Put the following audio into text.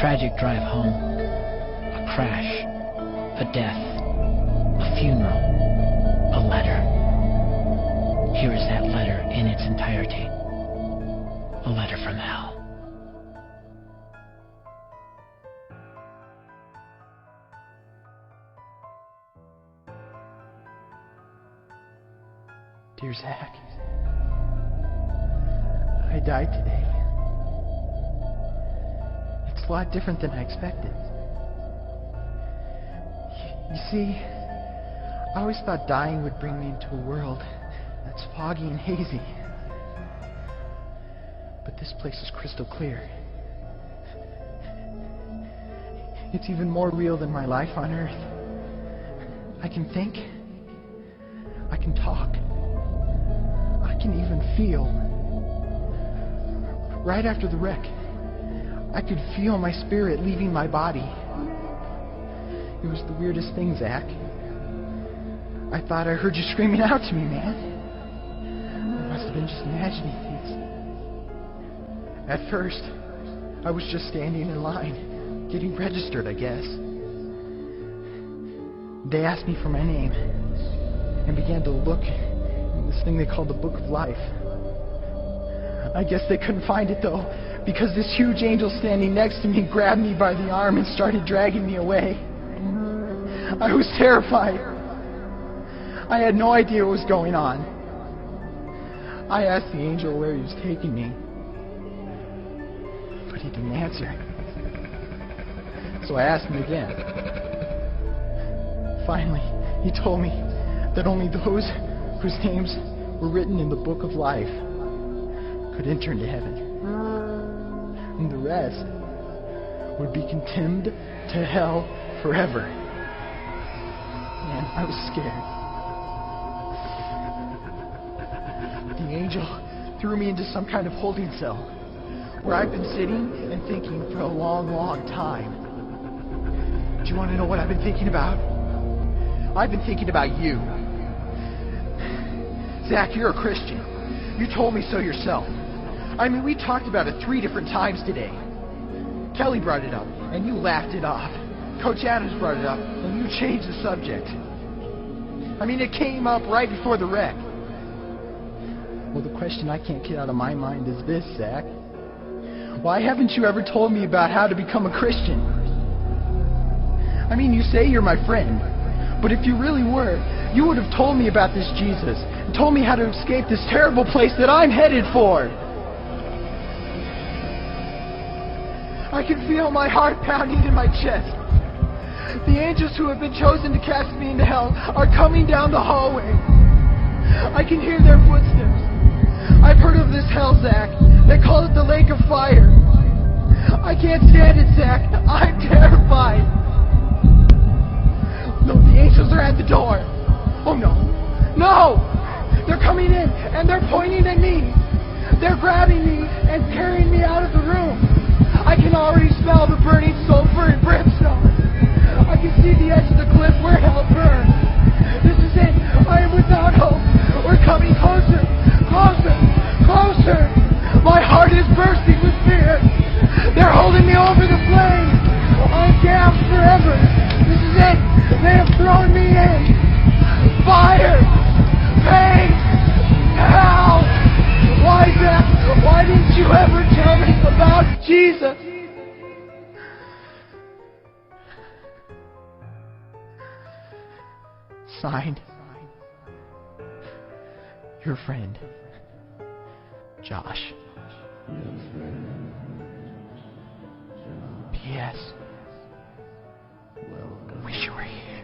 tragic drive home, a crash, a death, a funeral, a letter. Here is that letter in its entirety. A letter from hell. Dear Zach, I died today. It's a lot different than I expected. You see, I always thought dying would bring me into a world that's foggy and hazy. But this place is crystal clear. It's even more real than my life on Earth. I can think. I can talk. I can even feel. Right after the wreck, I could feel my spirit leaving my body. It was the weirdest thing, Zach. I thought I heard you screaming out to me, man. I must have been just imagining things. At first, I was just standing in line, getting registered, I guess. They asked me for my name and began to look in this thing they called the Book of Life. I guess they couldn't find it, though, because this huge angel standing next to me grabbed me by the arm and started dragging me away. I was terrified. I had no idea what was going on. I asked the angel where he was taking me, but he didn't answer. So I asked him again. Finally, he told me that only those whose names were written in the Book of Life could enter into heaven. And the rest would be condemned to hell forever. Man, I was scared. The angel threw me into some kind of holding cell where I've been sitting and thinking for a long, long time. Do you want to know what I've been thinking about? I've been thinking about you. Zach, you're a Christian. You told me so yourself. I mean, we talked about it 3 different times today. Kelly brought it up, and you laughed it off. Coach Adams brought it up, and you changed the subject. I mean, it came up right before the wreck. Well, the question I can't get out of my mind is this, Zach. Why haven't you ever told me about how to become a Christian? I mean, you say you're my friend, but if you really were, you would have told me about this Jesus and told me how to escape this terrible place that I'm headed for. I can feel my heart pounding in my chest. The angels who have been chosen to cast me into hell are coming down the hallway. I can hear their footsteps. I've heard of this hell, Zach. They call it the lake of fire. I can't stand it, Zach. I'm terrified. No, the angels are at the door. Oh, no. No! They're coming in, and they're pointing at me. They're grabbing me and carrying me out of the room. I can already smell the burning sulfur and brimstone. I can see the edge of the cliff where hell burns. This is it. I am without hope. We're coming closer, closer, closer. My heart is bursting with fear. They're holding me over the flames. I'm damned forever. This is it. They have thrown me in. Fire, pain, hell. Why, Zach? Why didn't you ever tell me about Jesus? Signed, your friend, Josh. P.S. Wish you were here.